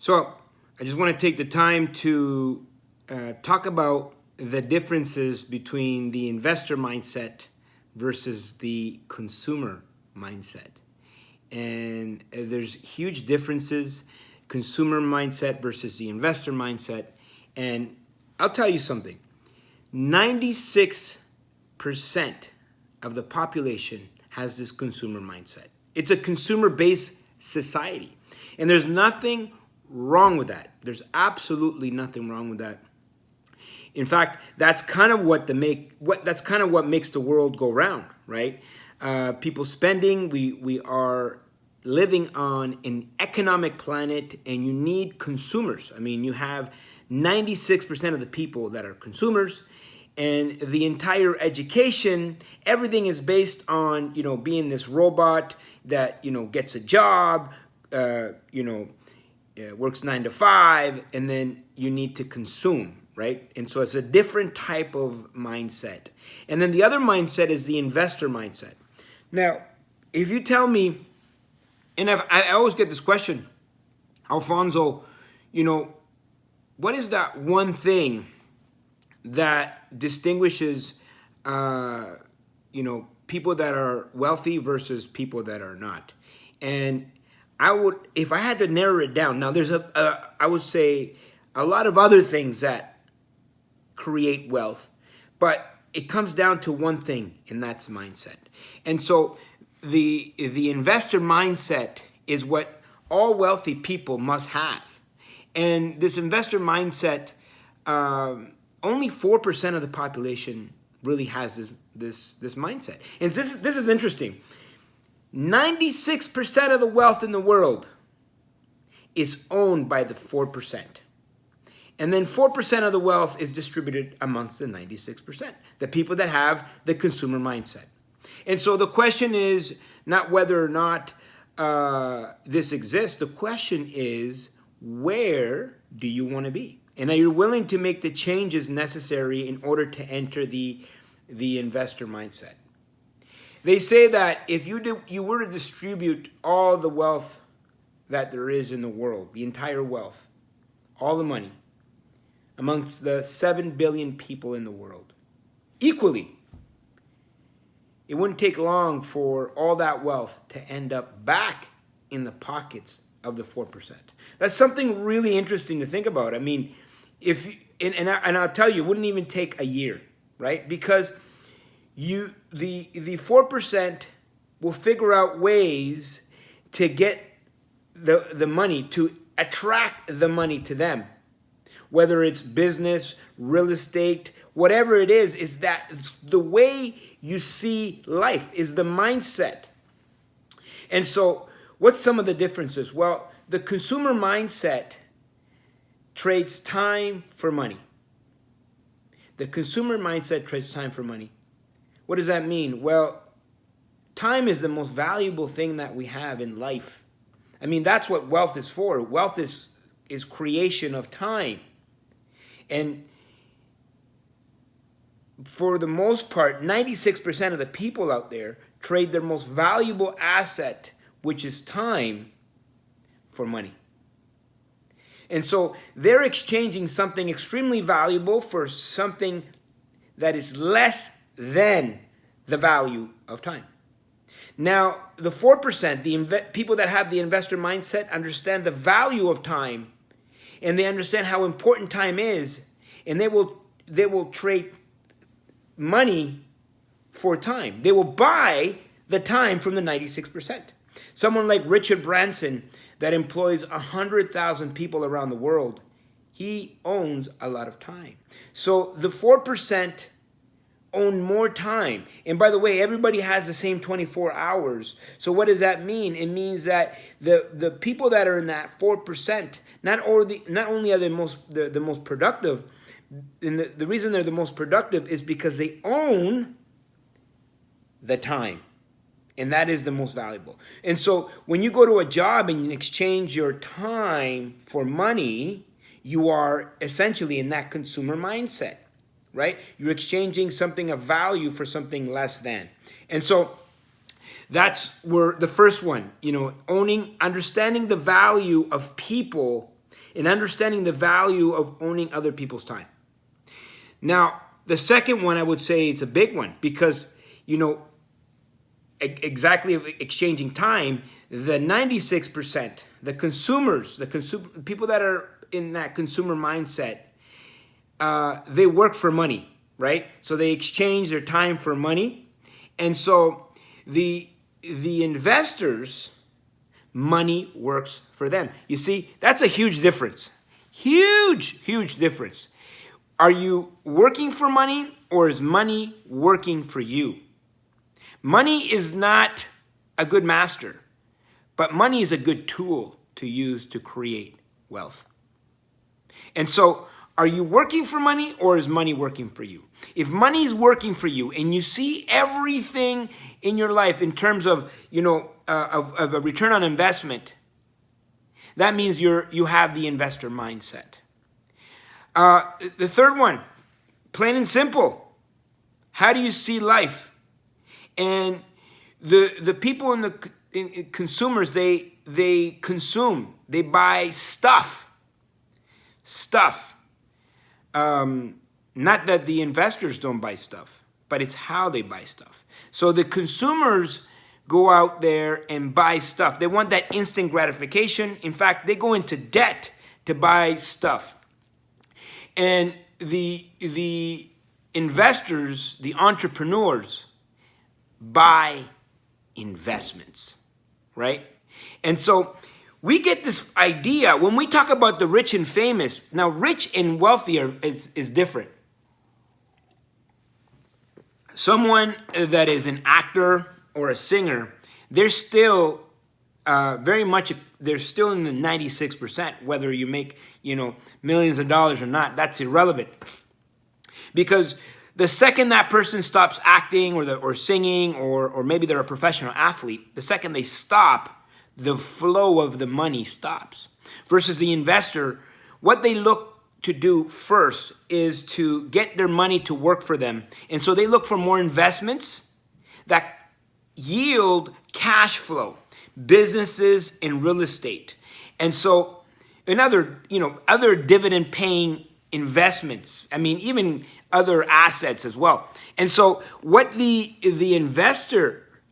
So I just want to take the time to talk about the differences between the investor mindset versus the consumer mindset. And there's huge differences, consumer mindset versus the investor mindset. And I'll tell you something, 96% of the population has this consumer mindset. It's a consumer-based society. And there's nothing wrong with that. There's absolutely nothing wrong with that. In fact, that's kind of what makes the world go round, right? People spending. We are living on an economic planet, and you need consumers. I mean, you have 96% of the people that are consumers, and the entire education, everything is based on being this robot that gets a job, works 9 to 5, and then you need to consume. Right? And so it's a different type of mindset. And then the other mindset is the investor mindset. Now, if you tell me, and I always get this question, Alfonso, what is that one thing that distinguishes, people that are wealthy versus people that are not? And if I had to narrow it down, now there's I would say a lot of other things that create wealth, but it comes down to one thing, and that's mindset. And so the investor mindset is what all wealthy people must have. And this investor mindset, only 4% of the population really has this mindset. And this is interesting. 96% of the wealth in the world is owned by the 4%. And then 4% of the wealth is distributed amongst the 96%, the people that have the consumer mindset. And so the question is not whether or not this exists. The question is, where do you want to be? And are you willing to make the changes necessary in order to enter the investor mindset? They say that if you were to distribute all the wealth that there is in the world, the entire wealth, all the money, amongst the 7 billion people in the world, equally, it wouldn't take long for all that wealth to end up back in the pockets of the 4%. That's something really interesting to think about. I mean, and I'll tell you, it wouldn't even take a year, right? Because the 4% will figure out ways to get the money, to attract the money to them. Whether it's business, real estate, whatever it is that the way you see life is the mindset. And so what's some of the differences? Well, the consumer mindset trades time for money. The consumer mindset trades time for money. What does that mean? Well, time is the most valuable thing that we have in life. I mean, that's what wealth is for. Wealth is creation of time. And for the most part, 96% of the people out there trade their most valuable asset, which is time, for money. And so they're exchanging something extremely valuable for something that is less than the value of time. Now, the 4%, people that have the investor mindset, understand the value of time, and they understand how important time is, and they will trade money for time. They will buy the time from the 96%. Someone like Richard Branson that employs 100,000 people around the world, he owns a lot of time. So the 4% own more time. And by the way, everybody has the same 24 hours. So what does that mean? It means that the people that are in that 4%, not only are they the most productive, and the reason they're the most productive is because they own the time. And that is the most valuable. And so when you go to a job and you exchange your time for money, you are essentially in that consumer mindset, right? You're exchanging something of value for something less than. And so that's where the first one, understanding the value of people and understanding the value of owning other people's time. Now, the second one, I would say it's a big one because, exactly of exchanging time, the 96%, the consumers, people that are in that consumer mindset, they work for money, right? So they exchange their time for money. And so the investors, money works for them. You see, that's a huge difference. Huge difference. Are you working for money or is money working for you? Money is not a good master, but money is a good tool to use to create wealth. And so, are you working for money or is money working for you? If money is working for you and you see everything in your life in terms of, of a return on investment, that means you have the investor mindset. The third one, plain and simple. How do you see life? And the people in consumers, they consume, they buy stuff. Not that the investors don't buy stuff, but it's how they buy stuff. So the consumers go out there and buy stuff. They want that instant gratification. In fact, they go into debt to buy stuff. And the investors, the entrepreneurs, buy investments, right? And so we get this idea when we talk about the rich and famous. Now, rich and wealthy is different. Someone that is an actor or a singer, they're still they're still in the 96%, whether you make, millions of dollars or not. That's irrelevant. Because the second that person stops acting or singing, or maybe they're a professional athlete, the second they stop, the flow of the money stops. Versus the investor, what they look to do first is to get their money to work for them. And so they look for more investments that yield cash flow, businesses and real estate. And so other dividend paying investments, even other assets as well. And so what the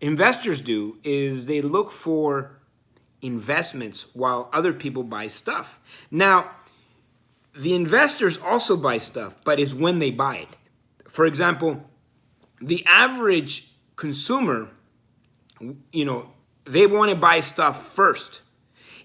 investors do is they look for investments while other people buy stuff. Now, the investors also buy stuff, but it's when they buy it. For example, the average consumer, they want to buy stuff first.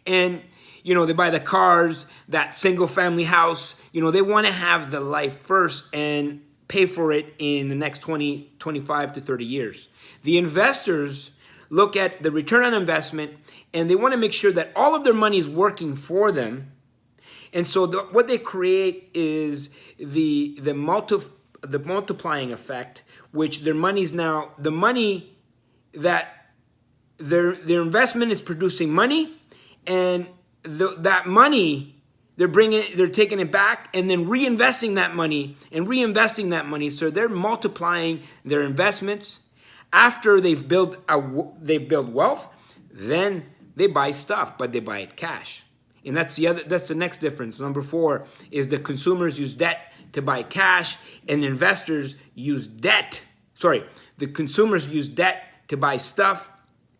And, they buy the cars, that single family house, they want to have the life first and pay for it in the next 20, 25 to 30 years. The investors look at the return on investment and they want to make sure that all of their money is working for them. And so what they create is the multiplying effect, which their money's now, the money that their investment is producing money, and that money they're taking it back and then reinvesting that money. So they're multiplying their investments. After they've built wealth, then they buy stuff, but they buy it cash. And that's the next difference. Number 4 is the consumers use debt to buy cash, and investors use debt. The consumers use debt to buy stuff,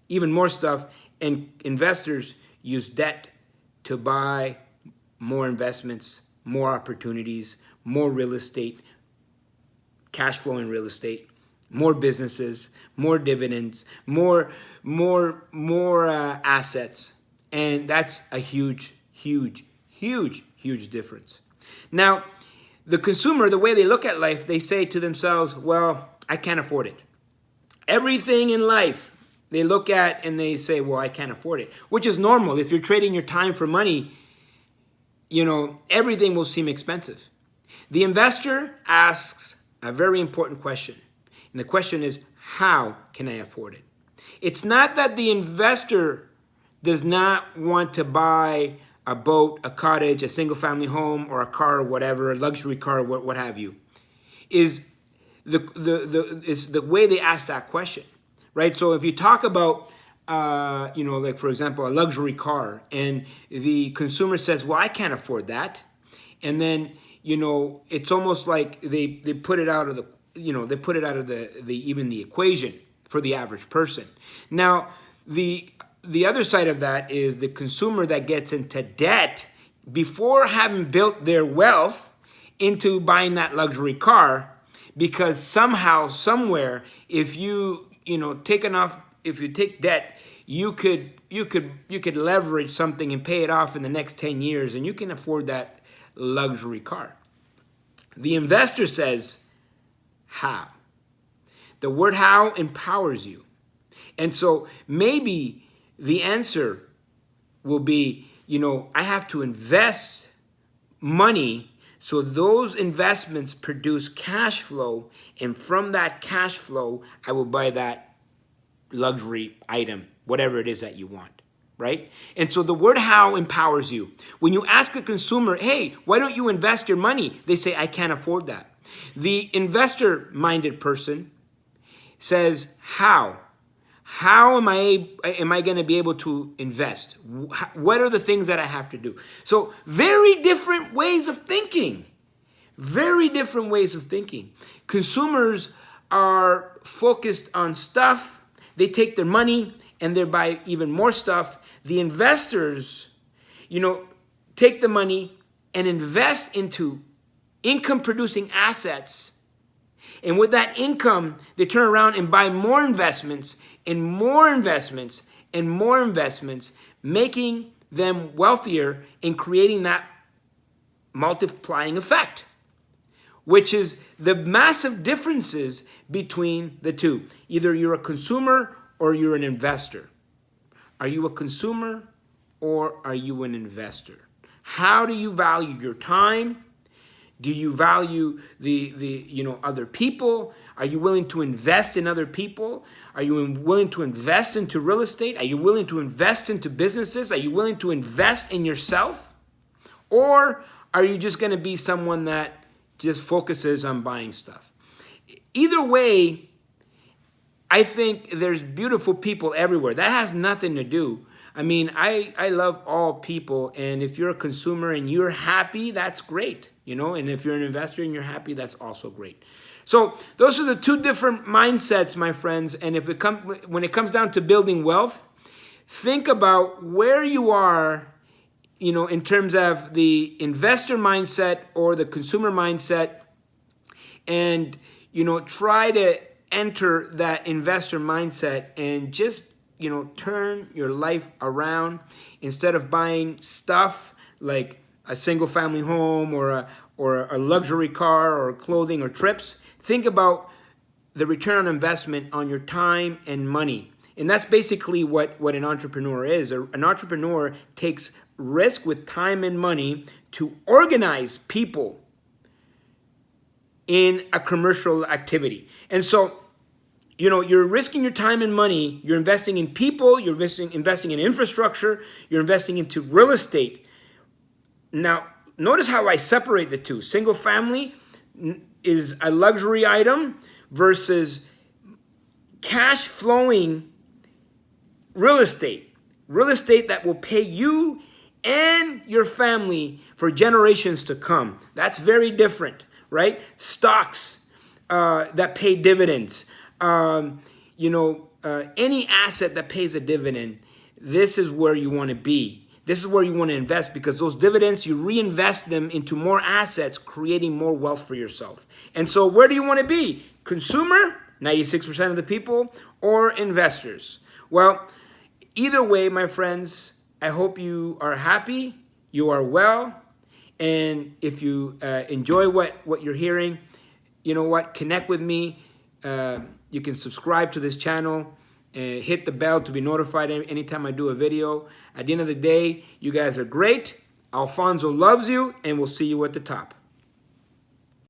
even more stuff, and investors use debt to buy more investments, more opportunities, more real estate, cash flow in real estate, more businesses, more dividends, more assets. And that's a huge difference. Now, the consumer, the way they look at life, they say to themselves, well, I can't afford it. Everything in life they look at and they say, well, I can't afford it, which is normal. If you're trading your time for money, everything will seem expensive. The investor asks a very important question. And the question is, how can I afford it? It's not that the investor does not want to buy a boat, a cottage, a single family home, or a car, or whatever, a luxury car, what have you. Is the way they ask that question, right? So if you talk about like for example, a luxury car, and the consumer says, well, I can't afford that. And then, it's almost like they put it out of even the equation for the average person. Now, the other side of that is the consumer that gets into debt before having built their wealth into buying that luxury car, because somehow, somewhere, if you take debt, you could leverage something and pay it off in the next 10 years, and you can afford that luxury car. The investor says, how? The word how empowers you. And so maybe the answer will be, I have to invest money so those investments produce cash flow, and from that cash flow, I will buy that luxury item, whatever it is that you want, right? And so the word how empowers you. When you ask a consumer, hey, why don't you invest your money? They say, I can't afford that. The investor-minded person says, how? How am I going to be able to invest? What are the things that I have to do? So very different ways of thinking. Very different ways of thinking. Consumers are focused on stuff. They take their money and they buy even more stuff. The investors, take the money and invest into income-producing assets. And with that income, they turn around and buy more investments and more investments and more investments, making them wealthier and creating that multiplying effect, which is the massive differences between the two. Either you're a consumer or you're an investor. Are you a consumer or are you an investor? How do you value your time? Do you value the other people? Are you willing to invest in other people? Are you willing to invest into real estate? Are you willing to invest into businesses? Are you willing to invest in yourself? Or are you just going to be someone that just focuses on buying stuff? Either way, I think there's beautiful people everywhere. That has nothing to do. I mean, I love all people, and if you're a consumer and you're happy, that's great, and if you're an investor and you're happy, that's also great. So those are the two different mindsets, my friends, and when it comes down to building wealth, think about where you are, in terms of the investor mindset or the consumer mindset, and, try to enter that investor mindset and just, turn your life around. Instead of buying stuff like a single family home or a luxury car or clothing or trips, think about the return on investment on your time and money. And that's basically what an entrepreneur is. An entrepreneur takes risk with time and money to organize people in a commercial activity. And so, you're risking your time and money. You're investing in people. You're investing in infrastructure. You're investing into real estate. Now, notice how I separate the two. Single family is a luxury item versus cash flowing real estate. Real estate that will pay you and your family for generations to come. That's very different, right? Stocks that pay dividends. Any asset that pays a dividend, this is where you want to be. This is where you want to invest, because those dividends, you reinvest them into more assets, creating more wealth for yourself. And so where do you want to be? Consumer, 96% of the people, or investors? Well, either way, my friends, I hope you are happy, you are well, and if you enjoy what you're hearing, connect with me. You can subscribe to this channel and hit the bell to be notified anytime I do a video. At the end of the day, you guys are great. Alfonso loves you, and we'll see you at the top.